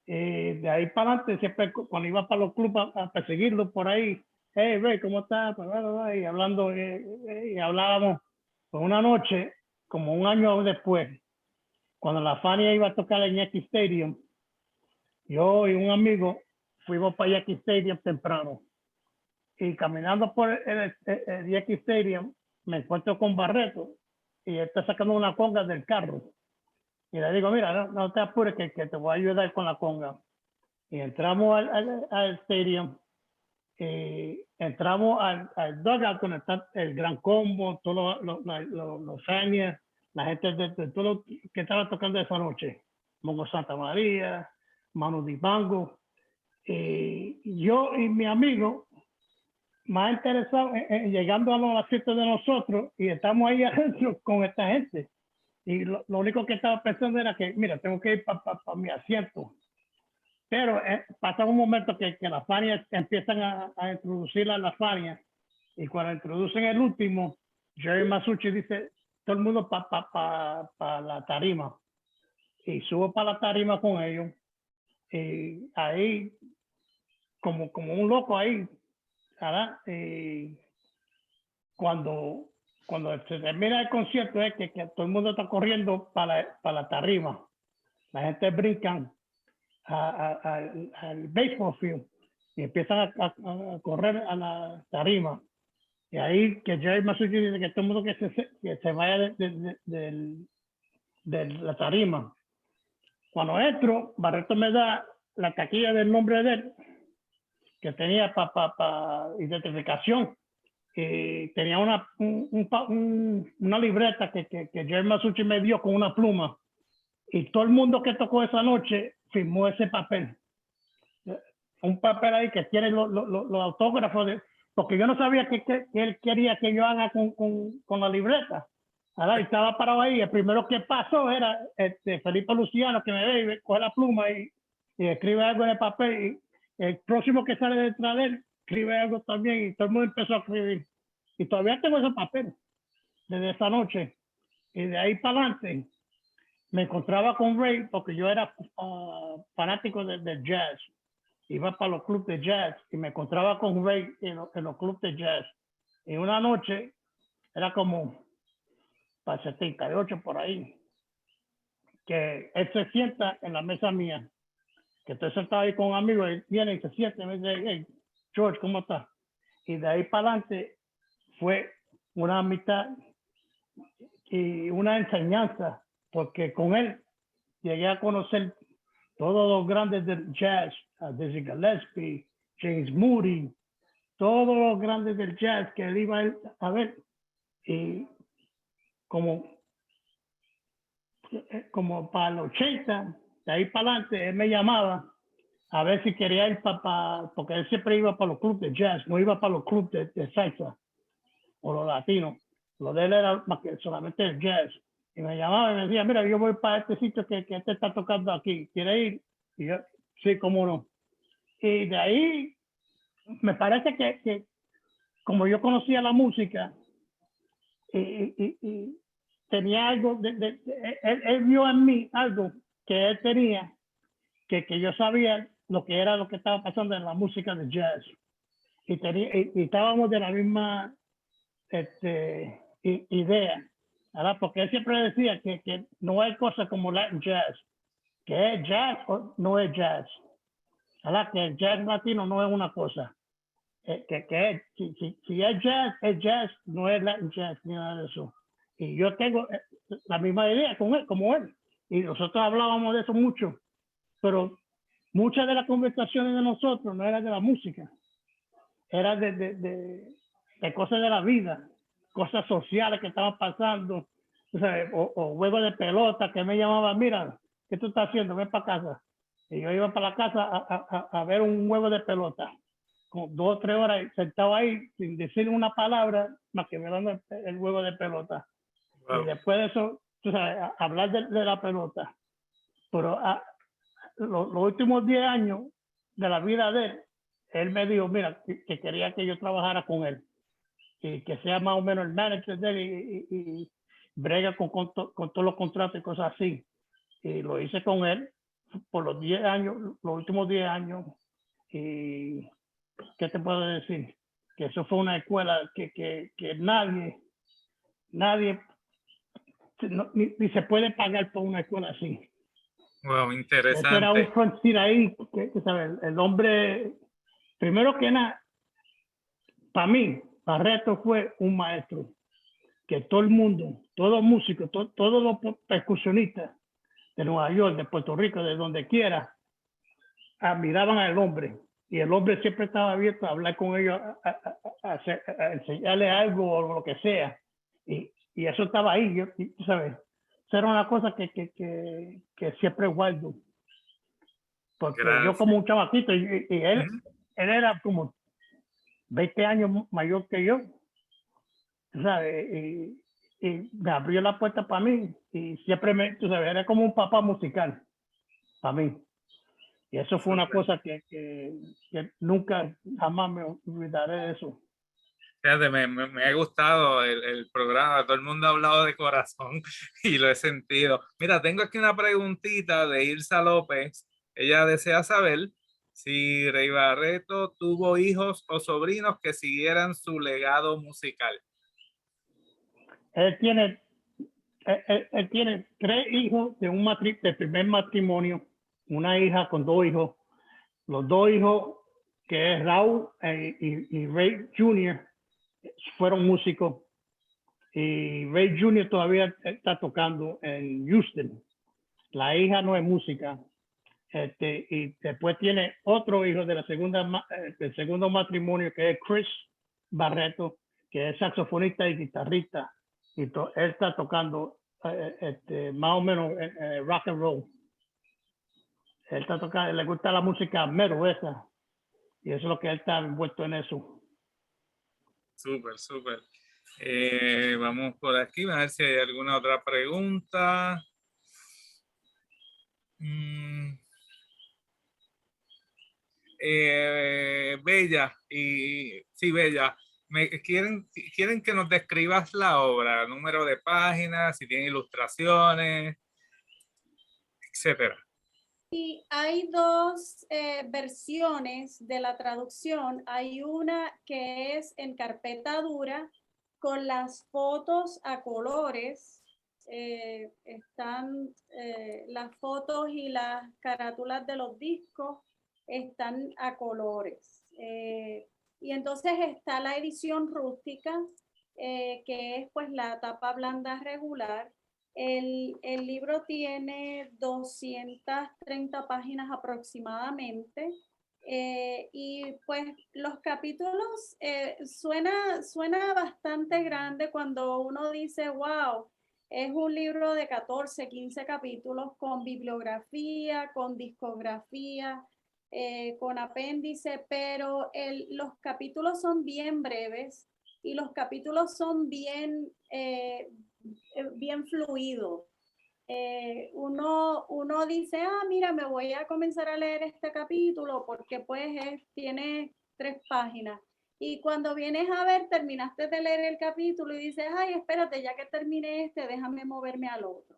De ahí para adelante, siempre cuando iba para los clubes a perseguirlo por ahí, hey, Ray, ¿cómo estás? Y hablando, y hablábamos. Pues una noche, como un año después, cuando la Fania iba a tocar en Yankee Stadium, yo y un amigo fuimos para Yankee Stadium temprano. Y caminando por el Yankee Stadium, me encuentro con Barreto y él está sacando una conga del carro. Y le digo, mira, no te apures que te voy a ayudar con la conga. Y entramos al stadium, entramos al dugout donde está el Gran Combo, todos los Fania, la gente de todo lo que estaba tocando esa noche. Mongo Santa María, Manu Dibango. Yo y mi amigo, más interesados en llegando a los asientos de nosotros, y estamos ahí adentro con esta gente. Y lo único que estaba pensando era que, mira, tengo que ir para mi asiento. Pero pasa un momento que las Fanias empiezan a introducir a las Fanias. Y cuando introducen el último, Jerry Masucci dice, todo el mundo para la tarima. Y subo para la tarima con ellos. Y ahí, como un loco ahí, ¿verdad? Y cuando se termina el concierto es que todo el mundo está corriendo para la tarima. La gente brincan al baseball field y empiezan a correr a la tarima. Y ahí que Jerry Masucci dice que todo el mundo que se vaya de la tarima. Cuando entro, Barreto me da la taquilla del nombre de él, que tenía para identificación. Tenía una libreta que Jerry Masucci me dio con una pluma. Y todo el mundo que tocó esa noche firmó ese papel. Un papel ahí que tiene los autógrafos, porque yo no sabía que él quería que yo haga con la libreta. Ahora estaba parado ahí. El primero que pasó era Felipe Luciano, que me ve y coge la pluma y escribe algo en el papel. Y el próximo que sale detrás de él escribe algo también. Y todo el mundo empezó a escribir. Y todavía tengo ese papel desde esa noche. Y de ahí para adelante me encontraba con Ray porque yo era fanático del jazz. Iba para los clubes de jazz y me encontraba con Ray en los clubes de jazz. Y una noche, era como para 78 por ahí, que él se sienta en la mesa mía, que estoy sentado ahí con un amigo, y viene y se sienta y me dice, hey, George, ¿cómo estás? Y de ahí para adelante fue una amistad y una enseñanza, porque con él llegué a conocer todos los grandes del jazz, Dizzy Gillespie, James Moody, todos los grandes del jazz que él iba a ver. Y como como para los 80, de ahí para adelante, él me llamaba a ver si quería ir porque él siempre iba para los clubes de jazz, no iba para los clubes de salsa o los latinos. Lo de él era más que solamente el jazz. Y me llamaba y me decía, mira, yo voy para este sitio que este está tocando aquí, ¿quiere ir? Y yo, sí, cómo no. Y de ahí, me parece que como yo conocía la música y tenía algo, él vio en mí algo que él tenía, que yo sabía lo que era lo que estaba pasando en la música de jazz. Y estábamos de la misma idea, ¿verdad? Porque él siempre decía que no hay cosa como Latin jazz, que es jazz o no es jazz, ¿verdad? Que el jazz latino no es una cosa, si es jazz, no es Latin jazz ni nada de eso. Y yo tengo la misma idea con él, como él, y nosotros hablábamos de eso mucho, pero muchas de las conversaciones de nosotros no eran de la música, era de cosas de la vida, cosas sociales que estaban pasando, o juegos de pelota que me llamaban, mira, ¿qué tú estás haciendo? Ven para casa. Y yo iba para la casa a ver un juego de pelota, con 2 o 3 horas sentado ahí sin decir una palabra más que mirando el juego de pelota. Wow. Y después de eso, hablar de la pelota. Pero los últimos 10 años de la vida de él me dijo, mira, que quería que yo trabajara con él y que sea más o menos el manager de él y brega con todos los contratos y cosas así. Y lo hice con él por los 10 años, los últimos 10 años. Y ¿qué te puedo decir? Que eso fue una escuela que nadie ni se puede pagar por una escuela así. Wow, interesante. Eso era un frontier ahí, que ¿sabes? El hombre, primero que nada, para mí, Barreto fue un maestro que todo el mundo, todos los músicos, todos los percusionistas de Nueva York, de Puerto Rico, de donde quiera, admiraban al hombre. Y el hombre siempre estaba abierto a hablar con ellos, a enseñarles algo o lo que sea. Y eso estaba ahí, tú sabes. Eso era una cosa que siempre guardo. Porque gracias. Yo como un chamaquito, y él era como 20 años mayor que yo, ¿sabes? Y me abrió la puerta para mí y siempre tú sabes, era como un papá musical para mí. Y eso fue una cosa que nunca, jamás me olvidaré de eso. Fíjate, me ha gustado el programa, todo el mundo ha hablado de corazón y lo he sentido. Mira, tengo aquí una preguntita de Ilsa López. Ella desea saber si Rey Barreto tuvo hijos o sobrinos que siguieran su legado musical. Él tiene 3 hijos de primer matrimonio, una hija con 2 hijos. Los 2 hijos, que es Raúl y Ray Jr., fueron músicos. Y Ray Jr. todavía está tocando en Houston. La hija no es música. Y después tiene otro hijo del segundo matrimonio, que es Chris Barreto, que es saxofonista y guitarrista. Y él está tocando más o menos rock and roll. Él está tocando, le gusta la música mero esa. Y eso es lo que él está envuelto en eso. Súper, súper. Vamos por aquí, a ver si hay alguna otra pregunta. Bella, Bella, quieren que nos describas la obra, número de páginas, si tiene ilustraciones, etcétera. Y hay 2 versiones de la traducción. Hay una que es en carpeta dura con las fotos a colores. Están las fotos y las carátulas de los discos están a colores. Y entonces está la edición rústica, que es pues la tapa blanda regular. El libro tiene 230 páginas aproximadamente. Y pues los capítulos suena bastante grande cuando uno dice, wow, Es un libro de 14, 15 capítulos con bibliografía, con discografía, con apéndice, pero los capítulos son bien breves y los capítulos son bien fluidos. Uno dice, mira, me voy a comenzar a leer este capítulo porque pues tiene 3 páginas. Y cuando vienes a ver, terminaste de leer el capítulo y dices, ay, espérate, ya que terminé déjame moverme al otro.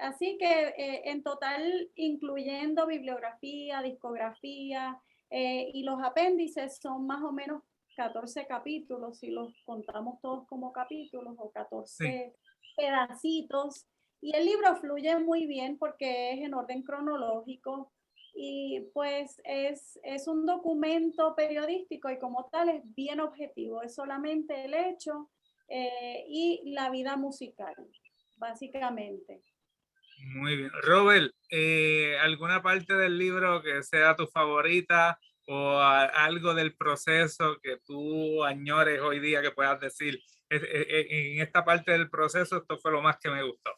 Así que en total, incluyendo bibliografía, discografía y los apéndices, son más o menos 14 capítulos, si los contamos todos como capítulos, o 14 pedacitos. Y el libro fluye muy bien porque es en orden cronológico y pues es un documento periodístico y como tal es bien objetivo, es solamente el hecho y la vida musical, básicamente. Muy bien. Robert, ¿alguna parte del libro que sea tu favorita o algo del proceso que tú añores hoy día que puedas decir, en esta parte del proceso esto fue lo más que me gustó?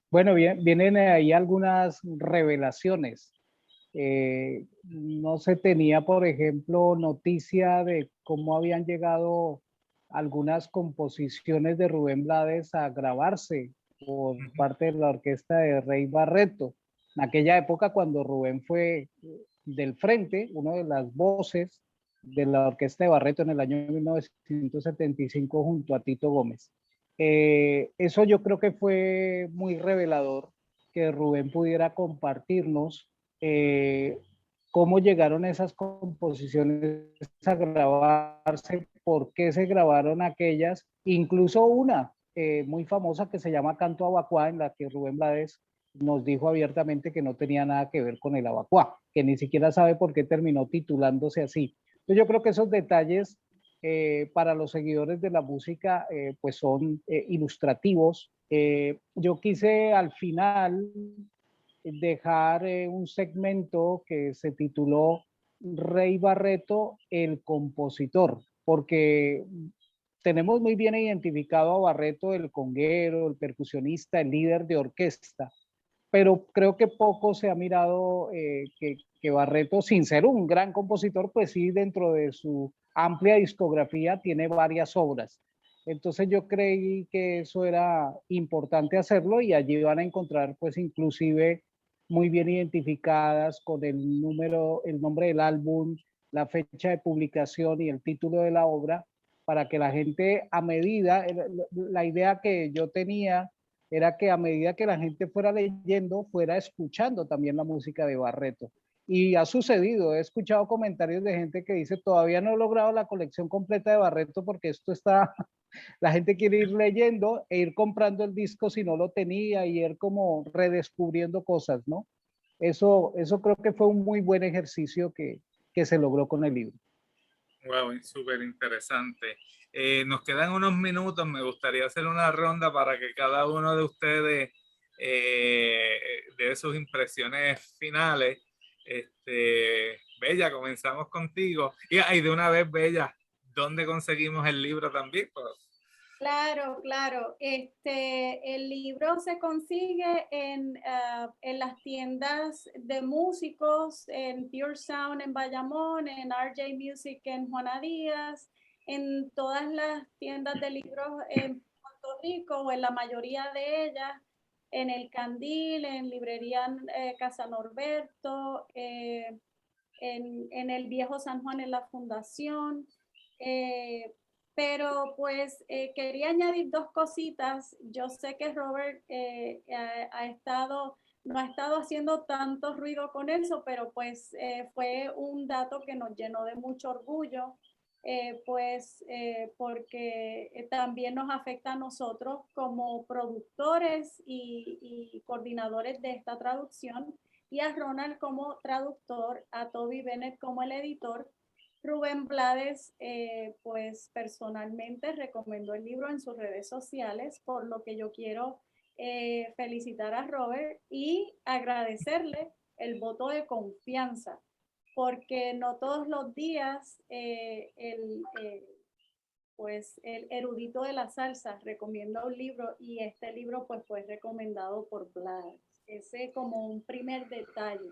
Bueno, vienen ahí algunas revelaciones. No se tenía, por ejemplo, noticia de cómo habían llegado algunas composiciones de Rubén Blades a grabarse por parte de la orquesta de Rey Barreto. En aquella época, cuando Rubén fue del frente, una de las voces de la orquesta de Barreto en el año 1975 junto a Tito Gómez. Eso yo creo que fue muy revelador, que Rubén pudiera compartirnos cómo llegaron esas composiciones a grabarse, por qué se grabaron aquellas, incluso una muy famosa que se llama Canto Abacuá, en la que Rubén Blades nos dijo abiertamente que no tenía nada que ver con el abacuá, que ni siquiera sabe por qué terminó titulándose así. Entonces yo creo que esos detalles para los seguidores de la música pues son ilustrativos. Yo quise al final dejar un segmento que se tituló Rey Barreto, el compositor, porque tenemos muy bien identificado a Barreto, el conguero, el percusionista, el líder de orquesta, pero creo que poco se ha mirado que Barreto, sin ser un gran compositor, pues sí, dentro de su amplia discografía tiene varias obras. Entonces yo creí que eso era importante hacerlo y allí van a encontrar pues inclusive muy bien identificadas con el número, el nombre del álbum, la fecha de publicación y el título de la obra, para que la gente a medida, la idea que yo tenía era que a medida que la gente fuera leyendo, fuera escuchando también la música de Barreto. Y ha sucedido, he escuchado comentarios de gente que dice, todavía no he logrado la colección completa de Barreto porque esto está, la gente quiere ir leyendo e ir comprando el disco si no lo tenía y ir como redescubriendo cosas, ¿no? Eso creo que fue un muy buen ejercicio que se logró con el libro. Wow, súper interesante. Nos quedan unos minutos, me gustaría hacer una ronda para que cada uno de ustedes dé sus impresiones finales. Bella, comenzamos contigo. Y de una vez, Bella, ¿dónde conseguimos el libro también? Pues, claro, claro. El libro se consigue en las tiendas de músicos, en Pure Sound en Bayamón, en RJ Music en Juana Díaz, en todas las tiendas de libros en Puerto Rico o en la mayoría de ellas, en El Candil, en Librería Casa Norberto, en el Viejo San Juan en la Fundación. Pero pues quería añadir 2 cositas. Yo sé que Robert no ha estado haciendo tanto ruido con eso, pero pues fue un dato que nos llenó de mucho orgullo, porque también nos afecta a nosotros como productores y coordinadores de esta traducción, y a Ronald como traductor, a Toby Bennett como el editor. Rubén Blades, pues personalmente recomendó el libro en sus redes sociales, por lo que yo quiero felicitar a Robert y agradecerle el voto de confianza, porque no todos los días pues el erudito de la salsa recomienda un libro y este libro pues fue recomendado por Vlad. Ese como un primer detalle.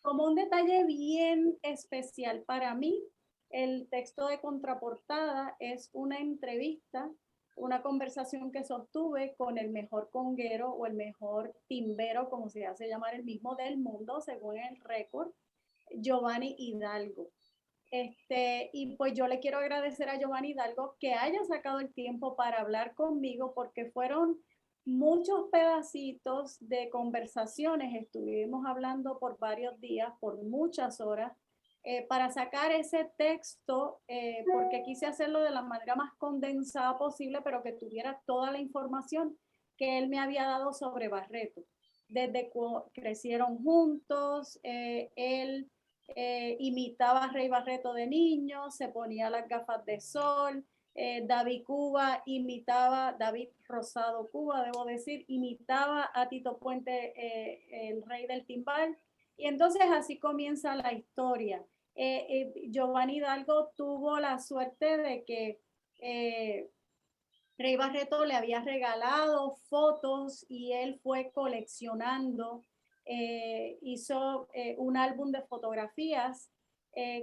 Como un detalle bien especial para mí, el texto de contraportada es una entrevista, una conversación que sostuve con el mejor conguero o el mejor timbero, como se hace llamar, el mismo del mundo, según el récord, Giovanni Hidalgo. Y pues yo le quiero agradecer a Giovanni Hidalgo que haya sacado el tiempo para hablar conmigo, porque fueron muchos pedacitos de conversaciones. Estuvimos hablando por varios días, por muchas horas, para sacar ese texto, porque quise hacerlo de la manera más condensada posible, pero que tuviera toda la información que él me había dado sobre Barreto. Desde que crecieron juntos, él imitaba a Rey Barreto de niño, se ponía las gafas de sol. David Cuba imitaba, David Rosado Cuba, debo decir, imitaba a Tito Puente, el rey del timbal. Y entonces así comienza la historia. Giovanni Hidalgo tuvo la suerte de que Rey Barreto le había regalado fotos y él fue coleccionando, hizo un álbum de fotografías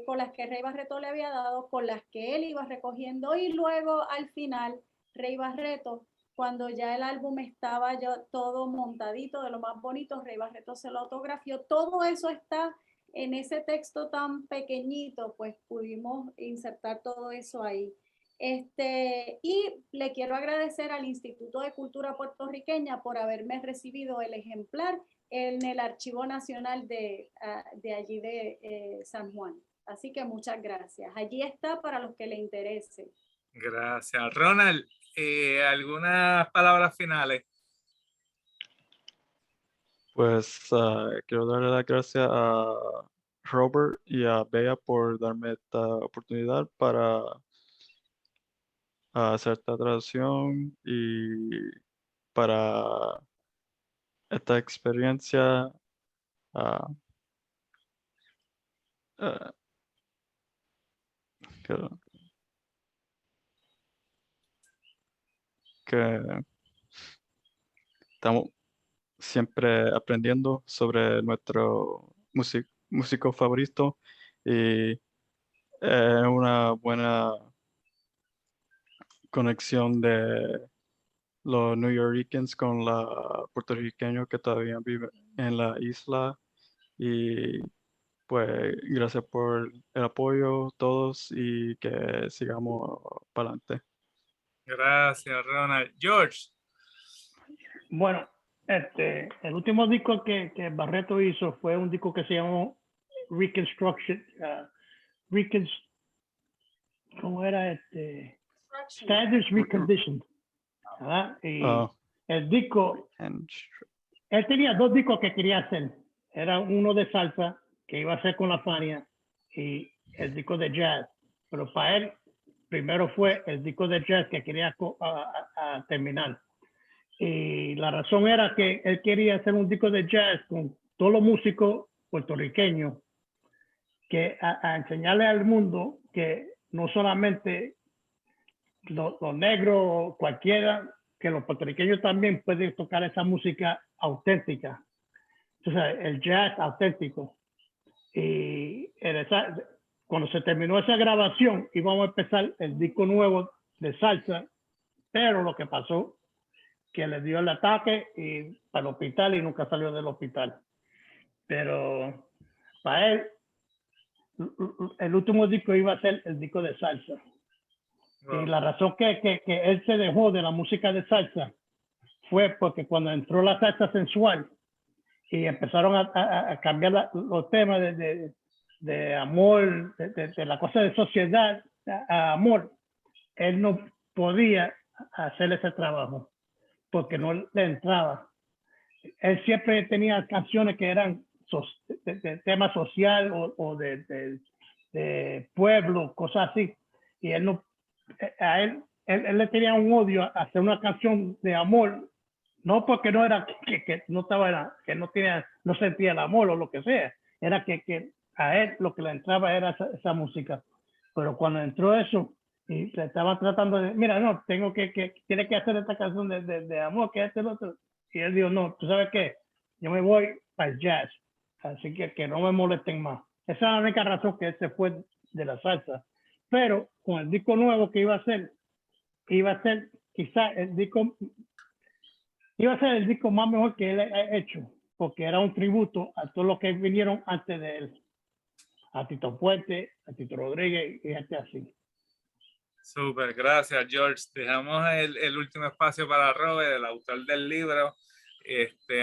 con las que Rey Barreto le había dado, con las que él iba recogiendo, y luego al final Rey Barreto, cuando ya el álbum estaba ya todo montadito de lo más bonito, Rey Barreto se lo autografió. Todo eso está en ese texto tan pequeñito, pues pudimos insertar todo eso ahí. Y le quiero agradecer al Instituto de Cultura Puertorriqueña por haberme recibido el ejemplar en el Archivo Nacional de allí de San Juan. Así que muchas gracias. Allí está para los que le interese. Gracias. Ronald, ¿algunas palabras finales? Pues quiero darle las gracias a Robert y a Bea por darme esta oportunidad para hacer esta traducción y para esta experiencia. Que, que estamos siempre aprendiendo sobre nuestro músico favorito y una buena conexión de los New Yorkers con los puertorriqueños que todavía viven en la isla. Y pues gracias por el apoyo todos y que sigamos para adelante. Gracias, Ronald. George. Bueno, el último disco que Barreto hizo fue un disco que se llamó Reconstruction, ¿cómo era? Standards Reconditioned. Y el disco, él tenía dos discos que quería hacer. Era uno de salsa, que iba a hacer con la Fania, y el disco de jazz. Pero para él, primero fue el disco de jazz que quería terminar. Y la razón era que él quería hacer un disco de jazz con todos los músicos puertorriqueños, que a enseñarle al mundo que no solamente los negros, cualquiera, que los puertorriqueños también pueden tocar esa música auténtica. Entonces, el jazz auténtico. Y cuando se terminó esa grabación, íbamos a empezar el disco nuevo de salsa, pero lo que pasó, que le dio el ataque y para el hospital y nunca salió del hospital. Pero para él, el último disco iba a ser el disco de salsa. Wow. Y la razón que él se dejó de la música de salsa fue porque cuando entró la salsa sensual y empezaron a cambiar los temas de amor, de la cosa de sociedad a amor, él no podía hacer ese trabajo porque no le entraba. Él siempre tenía canciones que eran de tema social o de pueblo, cosas así, y él no, a él le tenía un odio a hacer una canción de amor, no porque no era que no estaba, que no tenía, no sentía el amor o lo que sea, era que a él lo que le entraba era esa música. Pero cuando entró eso, y se estaban tratando de, mira, no, tiene que hacer esta canción de amor, que el otro. Y él dijo, no, ¿tú sabes qué? Yo me voy para el jazz, así que no me molesten más. Esa es la única razón que él se fue de la salsa. Pero con el disco nuevo que iba a ser quizás iba a ser el disco más mejor que él ha hecho, porque era un tributo a todos los que vinieron antes de él, a Tito Puente, a Tito Rodríguez y gente así. Súper, gracias George. Dejamos el último espacio para Robert, el autor del libro.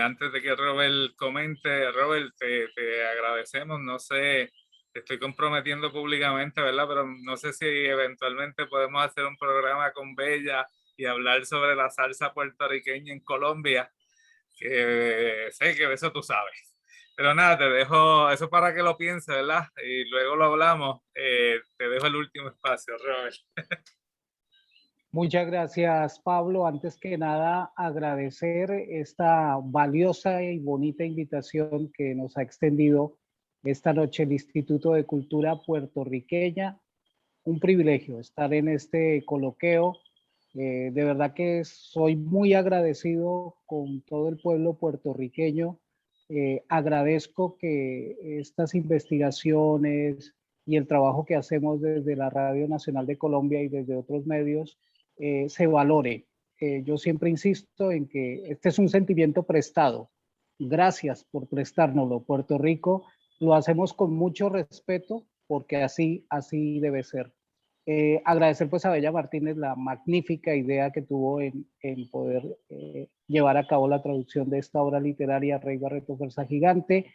Antes de que Robert comente, Robert, te agradecemos. No sé, te estoy comprometiendo públicamente, ¿verdad? Pero no sé si eventualmente podemos hacer un programa con Bella y hablar sobre la salsa puertorriqueña en Colombia, que sé que de eso tú sabes. Pero nada, te dejo eso para que lo pienses, ¿verdad? Y luego lo hablamos. Te dejo el último espacio, Robert. Muchas gracias, Pablo. Antes que nada, agradecer esta valiosa y bonita invitación que nos ha extendido esta noche el Instituto de Cultura Puertorriqueña. Un privilegio estar en este coloqueo. De verdad que soy muy agradecido con todo el pueblo puertorriqueño. Agradezco que estas investigaciones y el trabajo que hacemos desde la Radio Nacional de Colombia y desde otros medios se valore. Yo siempre insisto en que este es un sentimiento prestado. Gracias por prestárnoslo. Puerto Rico lo hacemos con mucho respeto porque así debe ser. Agradecer pues a Bella Martínez la magnífica idea que tuvo en poder llevar a cabo la traducción de esta obra literaria Rey Barreto Fuerza Gigante.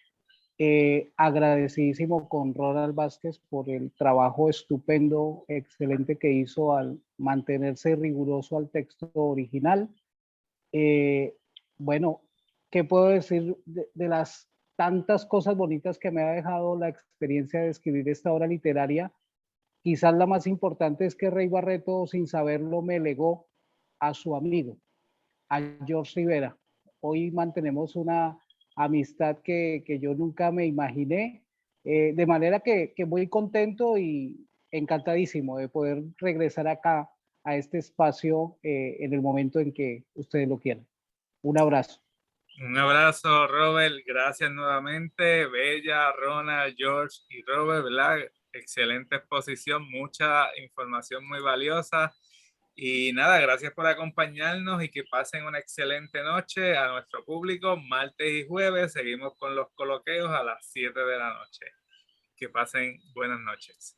Agradecidísimo con Ronald Vázquez por el trabajo estupendo, excelente que hizo al mantenerse riguroso al texto original. Bueno, ¿qué puedo decir de las tantas cosas bonitas que me ha dejado la experiencia de escribir esta obra literaria? Quizás la más importante es que Rey Barreto, sin saberlo, me legó a su amigo, a George Rivera. Hoy mantenemos una amistad que yo nunca me imaginé, de manera que muy contento y encantadísimo de poder regresar acá a este espacio en el momento en que ustedes lo quieran. Un abrazo. Un abrazo, Robert. Gracias nuevamente. Bella, Ronald, George y Robert, ¿verdad? Excelente exposición, mucha información muy valiosa. Y nada, gracias por acompañarnos y que pasen una excelente noche a nuestro público. Martes y jueves seguimos con los coloqueos a las 7 de la noche. Que pasen buenas noches.